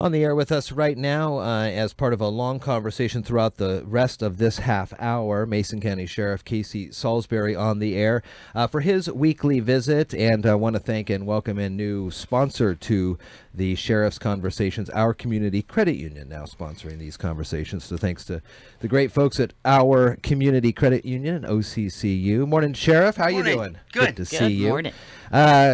On the air with us right now as part of a long conversation throughout the rest of this half hour, Mason County Sheriff Casey Salisbury on the air for his weekly visit. And I want to thank and welcome a new sponsor to the Sheriff's Conversations, Our Community Credit Union, now sponsoring these conversations. So thanks to the great folks at Our Community Credit Union, OCCU. Morning, Sheriff. How you doing? Good to see you. Morning.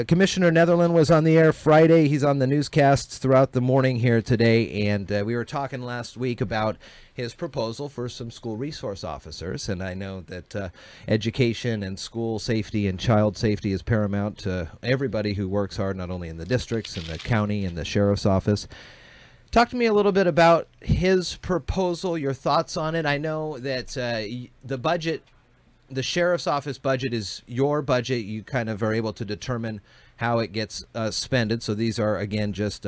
Commissioner Netherland was on the air Friday. He's on the newscasts throughout the morning here today, and we were talking last week about his proposal for some school resource officers, and I know that education and school safety and child safety is paramount to everybody who works hard, not only in the districts and the county and the sheriff's office. Talk to me a little bit about his proposal, your thoughts on it. I know that the budget, the sheriff's office budget, is your budget. You kind of are able to determine how it gets spended. So these are, again, just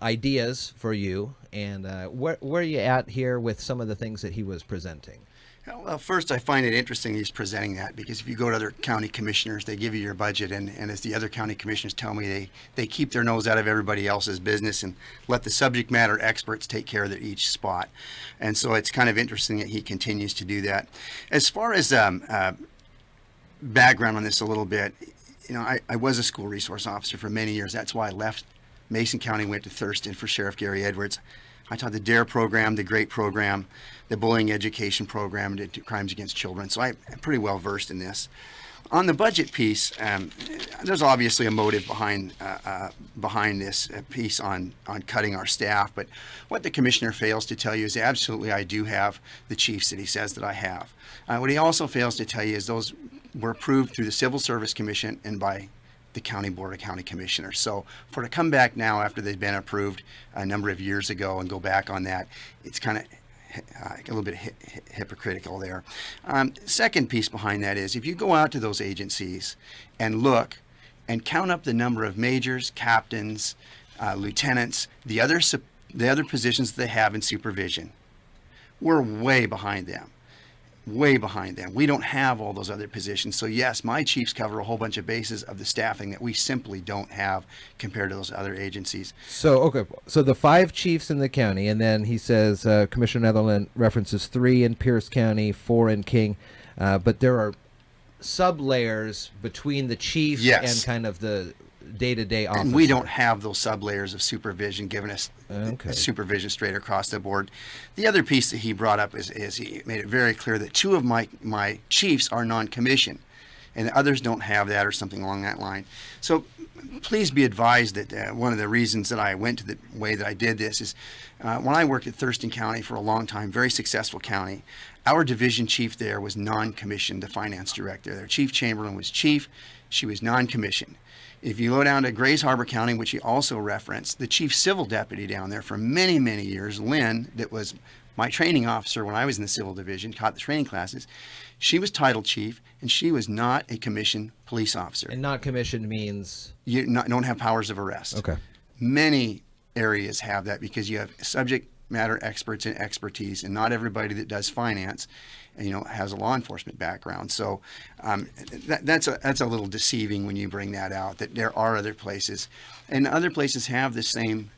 ideas for you. And where are you at here with some of the things that he was presenting? Well, first, I find it interesting he's presenting that, because if you go to other county commissioners, they give you your budget, and as the other county commissioners tell me, they keep their nose out of everybody else's business and let the subject matter experts take care of each spot. And so it's kind of interesting that he continues to do that. As far as background on this a little bit, you know, I was a school resource officer for many years. That's why I left Mason County, went to Thurston for Sheriff Gary Edwards. I taught the DARE program, the GREAT program, the bullying education program, and crimes against children. So I'm pretty well versed in this. On the budget piece, there's obviously a motive behind this piece on cutting our staff. But what the commissioner fails to tell you is absolutely I do have the chiefs that he says that I have. What he also fails to tell you is those were approved through the Civil Service Commission and by the County Board of County Commissioners. So for to come back now after they've been approved a number of years ago and go back on that, it's kind of a little bit hypocritical there. Second piece behind that is if you go out to those agencies and look and count up the number of majors, captains, lieutenants, the other positions that they have in supervision, we're way behind them. Way behind them. We don't have all those other positions. So yes, my chiefs cover a whole bunch of bases of the staffing that we simply don't have compared to those other agencies. So, okay, so the 5 chiefs in the county, and then he says Commissioner Netherland references 3 in Pierce County, 4 in King, but there are sub-layers between the chiefs and kind of the day-to-day officer. And we don't have those sub-layers of supervision giving us supervision straight across the board. The other piece that he brought up is he made it very clear that 2 of my chiefs are non-commissioned and the others don't have that or something along that line. So please be advised that one of the reasons that I went to the way that I did this is when I worked at Thurston County for a long time, very successful county, our division chief there was non-commissioned, the finance director. Their chief chamberlain was chief, she was non-commissioned. If you go down to Grays Harbor County, which he also referenced, the chief civil deputy down there for many, many years, Lynn, that was my training officer when I was in the civil division, taught the training classes, she was title chief, and she was not a commissioned police officer. And not commissioned means? You don't have powers of arrest. Okay. Many areas have that because you have subject matter experts and expertise, and not everybody that does finance has a law enforcement background. So that's a little deceiving when you bring that out, that there are other places, and other places have the same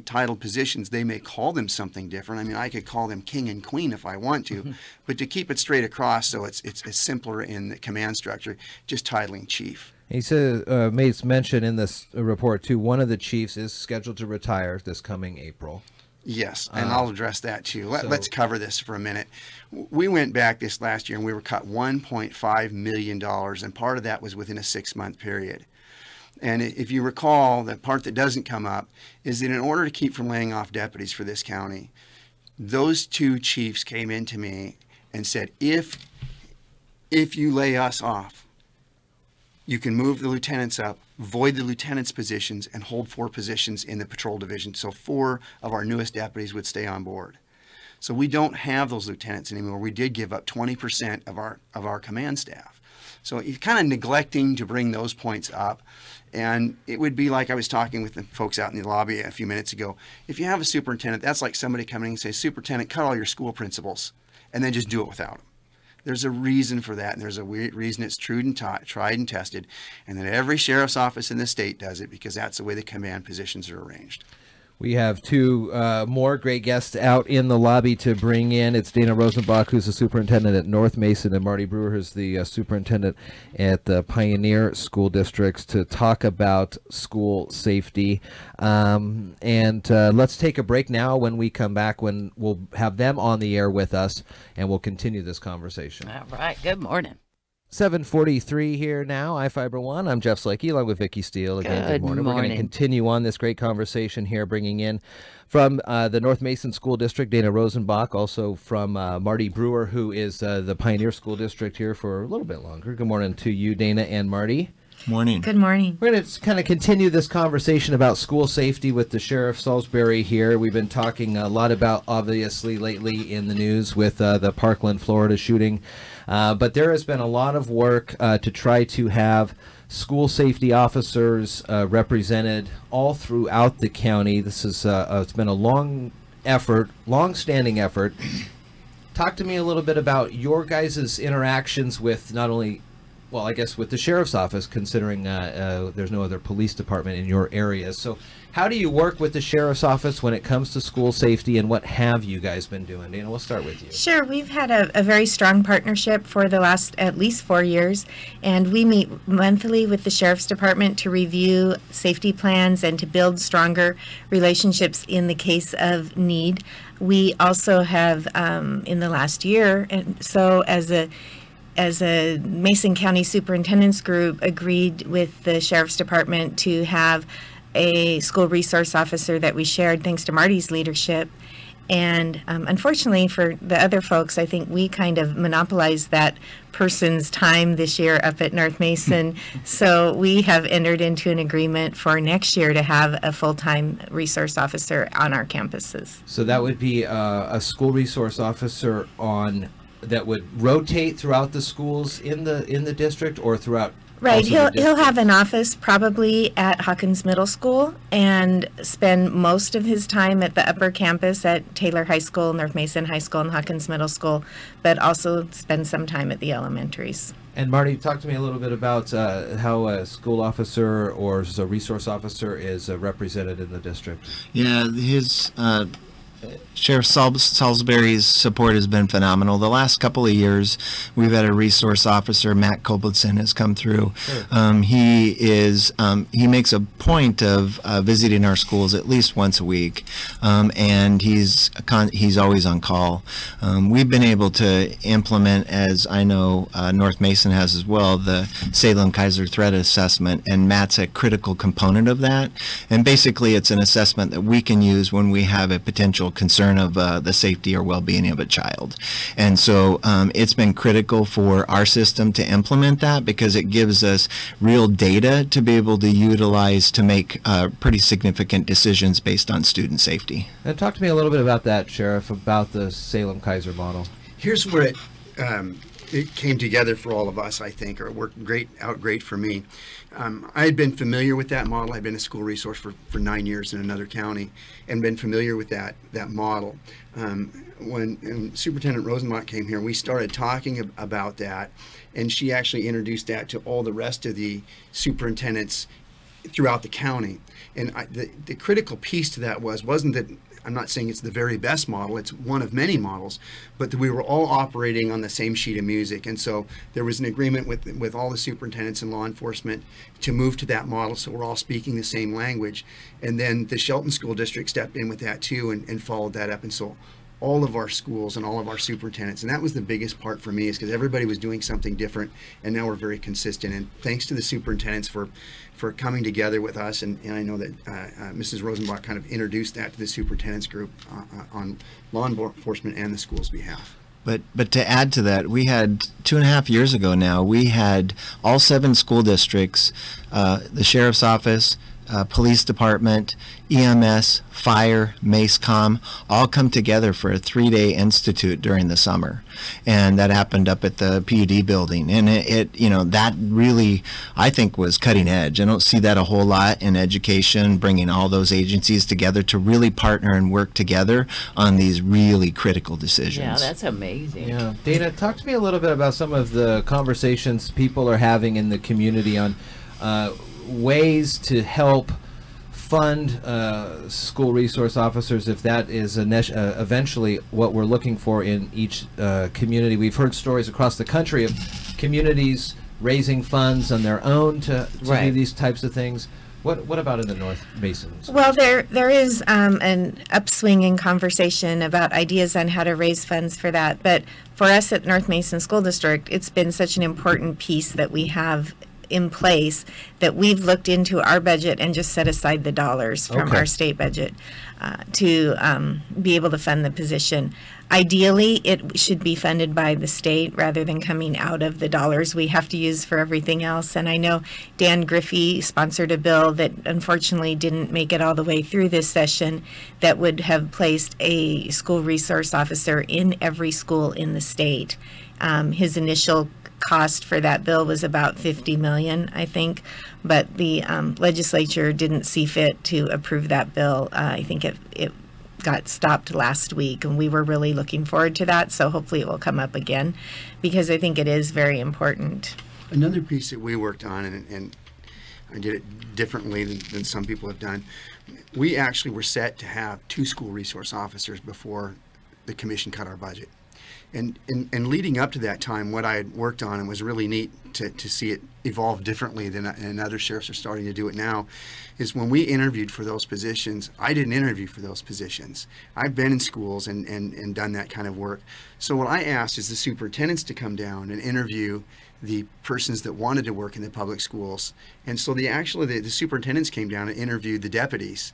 title positions. They may call them something different. I mean, I could call them king and queen if I want to, but to keep it straight across so it's simpler in the command structure, just titling chief. He says, made mention in this report too, one of the chiefs is scheduled to retire this coming April. Yes, and I'll address that too. Let's cover this for a minute. We went back this last year and we were cut $1.5 million, and part of that was within a 6-month period. And if you recall, the part that doesn't come up is that in order to keep from laying off deputies for this county, those 2 chiefs came in to me and said, if you lay us off, you can move the lieutenants up, void the lieutenants' positions, and hold 4 positions in the patrol division. So 4 of our newest deputies would stay on board. So we don't have those lieutenants anymore. We did give up 20% of our command staff. So he's kind of neglecting to bring those points up. And it would be like I was talking with the folks out in the lobby a few minutes ago. If you have a superintendent, that's like somebody coming and say, "Superintendent, cut all your school principals," and then just do it without them. There's a reason for that, and there's a reason it's tried and tested, and that every sheriff's office in the state does it, because that's the way the command positions are arranged. We have two more great guests out in the lobby to bring in. It's Dana Rosenbach, who's the superintendent at North Mason, and Marty Brewer, who's the superintendent at the Pioneer School Districts, to talk about school safety. Let's take a break now. When we come back, when we'll have them on the air with us, and we'll continue this conversation. All right. Good morning. 7:43 here now, iFiber One. I'm Jeff Slakey, along with Vicki Steele. Again, good morning. We're going to continue on this great conversation here, bringing in from the North Mason School District, Dana Rosenbach, also from Marty Brewer, who is the Pioneer School District here for a little bit longer. Good morning to you, Dana and Marty. Morning. Good morning. We're going to kind of continue this conversation about school safety with the Sheriff Salisbury here. We've been talking a lot about, obviously, lately in the news with the Parkland, Florida shooting. But there has been a lot of work to try to have school safety officers represented all throughout the county. This is it's been a long-standing effort. Talk to me a little bit about your guys' interactions with not only, well, I guess with the sheriff's office, considering there's no other police department in your area. So how do you work with the sheriff's office when it comes to school safety, and what have you guys been doing? Dana, we'll start with you. Sure. We've had a very strong partnership for the last at least 4 years, and we meet monthly with the sheriff's department to review safety plans and to build stronger relationships in the case of need. We also have, in the last year, and so as a Mason County Superintendent's Group, agreed with the Sheriff's Department to have a school resource officer that we shared, thanks to Marty's leadership. And unfortunately for the other folks, I think we kind of monopolized that person's time this year up at North Mason. So we have entered into an agreement for next year to have a full-time resource officer on our campuses. So that would be a school resource officer that would rotate throughout the schools in the district, or throughout. Right, he'll have an office probably at Hawkins Middle School and spend most of his time at the upper campus at Taylor High School, North Mason High School, and Hawkins Middle School, but also spend some time at the elementaries. And Marty, talk to me a little bit about how a school officer or a resource officer is represented in the district. Yeah, his Sheriff Salisbury's support has been phenomenal. The last couple of years, we've had a resource officer, Matt Koblenson, has come through. Sure. He makes a point of visiting our schools at least once a week, and he's always on call. We've been able to implement, as I know North Mason has as well, the Salem-Keizer Threat Assessment, and Matt's a critical component of that. And basically, it's an assessment that we can use when we have a potential concern of the safety or well-being of a child. And so it's been critical for our system to implement that, because it gives us real data to be able to utilize to make pretty significant decisions based on student safety. And talk to me a little bit about that, Sheriff, about the Salem-Keizer model. Here's where it came together for all of us, I think, or it worked out great for me. I had been familiar with that model. I'd been a school resource for 9 years in another county, and been familiar with that model. When Superintendent Rosenbach came here, we started talking about that, and she actually introduced that to all the rest of the superintendents throughout the county. And the critical piece to that wasn't that, I'm not saying it's the very best model, it's one of many models, but that we were all operating on the same sheet of music. And so there was an agreement with all the superintendents and law enforcement to move to that model, so we're all speaking the same language. And then the Shelton School District stepped in with that too, and followed that up. And so all of our schools and all of our superintendents, and that was the biggest part for me, is because everybody was doing something different, and now we're very consistent. And thanks to the superintendents for coming together with us, and I know that Mrs. Rosenbach kind of introduced that to the superintendents group on law enforcement and the school's behalf. But to add to that, we had 2.5 years ago now, we had all 7 school districts, the sheriff's office, police department, EMS, fire, MACECOM, all come together for a 3-day institute during the summer. And that happened up at the PUD building. And it you know, that really, I think, was cutting edge. I don't see that a whole lot in education, bringing all those agencies together to really partner and work together on these really critical decisions. Yeah, that's amazing. Yeah. Dana, talk to me a little bit about some of the conversations people are having in the community on ways to help fund school resource officers, if that is eventually what we're looking for in each community. We've heard stories across the country of communities raising funds on their own to do these types of things. What about in the North Mason? Well, there is an upswing in conversation about ideas on how to raise funds for that. But for us at North Mason School District, it's been such an important piece that we have in place that we've looked into our budget and just set aside the dollars from our state budget to be able to fund the position. Ideally, it should be funded by the state rather than coming out of the dollars we have to use for everything else. And I know Dan Griffey sponsored a bill that unfortunately didn't make it all the way through this session that would have placed a school resource officer in every school in the state. His initial cost for that bill was about $50 million, I think, but the legislature didn't see fit to approve that bill. I think it got stopped last week, and we were really looking forward to that, so hopefully it will come up again, because I think it is very important. Another piece that we worked on, and I did it differently than some people have done, we actually were set to have 2 school resource officers before the commission cut our budget. And leading up to that time, what I had worked on, and was really neat to see it evolve differently than and other sheriffs are starting to do it now, is when we interviewed for those positions, I didn't interview for those positions. I've been in schools and done that kind of work. So what I asked is the superintendents to come down and interview the persons that wanted to work in the public schools. And so the superintendents came down and interviewed the deputies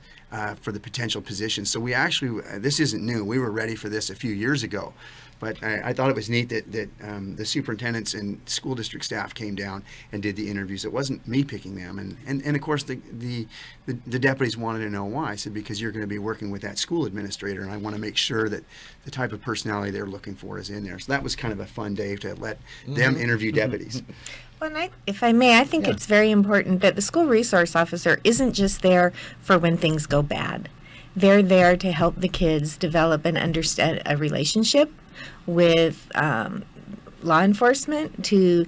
for the potential positions. So we actually, this isn't new, we were ready for this a few years ago. But I thought it was neat that the superintendents and school district staff came down and did the interviews. It wasn't me picking them. And of course, the deputies wanted to know why. I said, because you're going to be working with that school administrator, and I want to make sure that the type of personality they're looking for is in there. So that was kind of a fun day to let them interview deputies. Well, and if I may, I think it's very important that the school resource officer isn't just there for when things go bad. They're there to help the kids develop and understand a relationship with law enforcement, to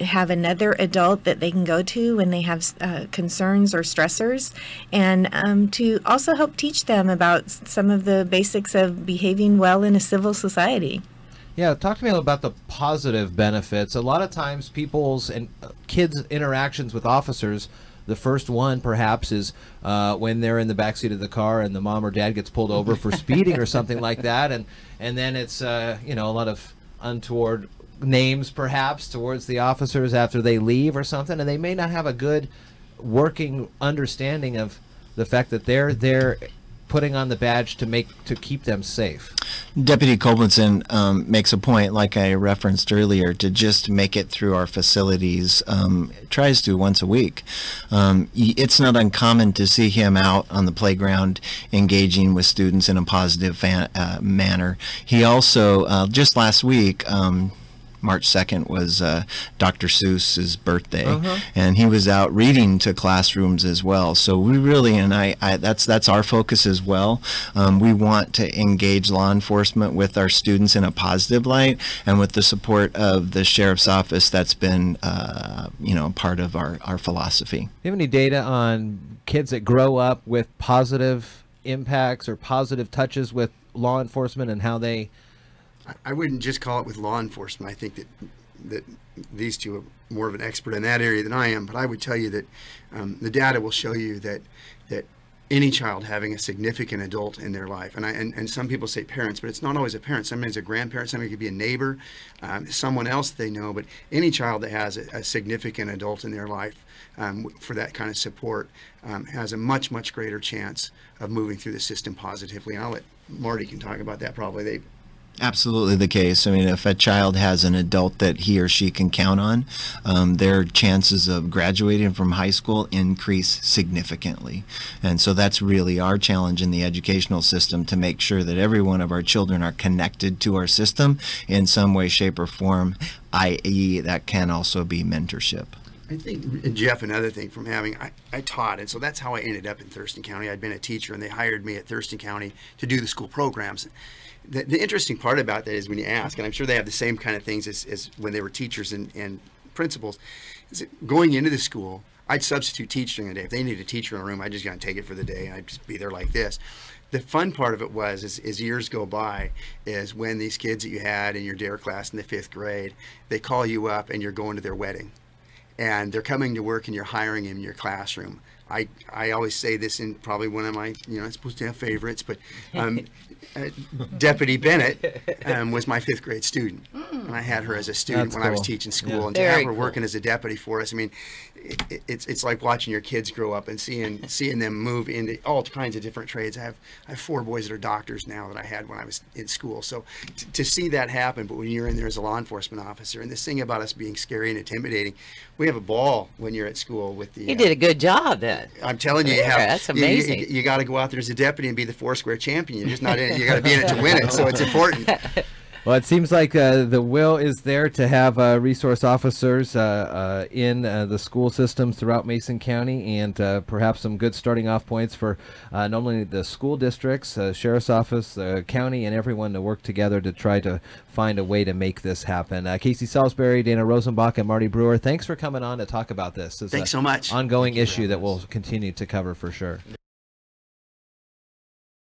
have another adult that they can go to when they have concerns or stressors, and to also help teach them about some of the basics of behaving well in a civil society. Yeah, talk to me about the positive benefits. A lot of times people's and kids' interactions with officers, the first one perhaps is when they're in the backseat of the car and the mom or dad gets pulled over for speeding or something like that, and then it's a lot of untoward names perhaps towards the officers after they leave or something, and they may not have a good working understanding of the fact that they're there putting on the badge to keep them safe. Deputy Colbinson makes a point, like I referenced earlier, to just make it through our facilities. Tries to once a week. It's not uncommon to see him out on the playground engaging with students in a positive manner. He also, just last week, March 2nd was Dr. Seuss's birthday, and he was out reading to classrooms as well. So we really, and that's our focus as well. We want to engage law enforcement with our students in a positive light, and with the support of the sheriff's office. That's been part of our philosophy. Do you have any data on kids that grow up with positive impacts or positive touches with law enforcement and how they... I wouldn't just call it with law enforcement. I think that these two are more of an expert in that area than I am, but I would tell you that the data will show you that any child having a significant adult in their life, and some people say parents, but it's not always a parent. Sometimes a grandparent, somebody could be a neighbor, someone else they know, but any child that has a significant adult in their life for that kind of support has a much, much greater chance of moving through the system positively. And I'll let Marty can talk about that probably. Absolutely the case. I mean, if a child has an adult that he or she can count on, their chances of graduating from high school increase significantly. And so that's really our challenge in the educational system, to make sure that every one of our children are connected to our system in some way, shape, or form, i.e. that can also be mentorship. I think, Jeff, another thing from having, I taught, and so that's how I ended up in Thurston County. I'd been a teacher, and they hired me at Thurston County to do the school programs. The interesting part about that is when you ask, and I'm sure they have the same kind of things as when they were teachers and principals, is that going into the school, I'd substitute teach during the day. If they needed a teacher in a room, I'd just go and take it for the day, and I'd just be there like this. The fun part of it was, as years go by, is when these kids that you had in your DARE class in the 5th grade, they call you up and you're going to their wedding. And they're coming to work and you're hiring them in your classroom. I always say this in probably one of my, I'm supposed to have favorites, but Deputy Bennett was my 5th grade student. And I had her as a student when I was teaching school. Yeah. And to have her working as a deputy for us, I mean, it's like watching your kids grow up and seeing them move into all kinds of different trades. I have 4 boys that are doctors now that I had when I was in school. So to see that happen, but when you're in there as a law enforcement officer, and this thing about us being scary and intimidating, we have a ball when you're at school with the. You did a good job then. I'm telling you, That's amazing. You got to go out there as a deputy and be the Foursquare champion. You're just not in it. You got to be in it to win it. So it's important. Well, it seems like the will is there to have resource officers in the school systems throughout Mason County, and perhaps some good starting off points for not only the school districts, sheriff's office, the county, and everyone to work together to try to find a way to make this happen. Casey Salisbury, Dana Rosenbach, and Marty Brewer, thanks for coming on to talk about this. It's Thanks so much. Ongoing issue that we'll continue to cover for sure.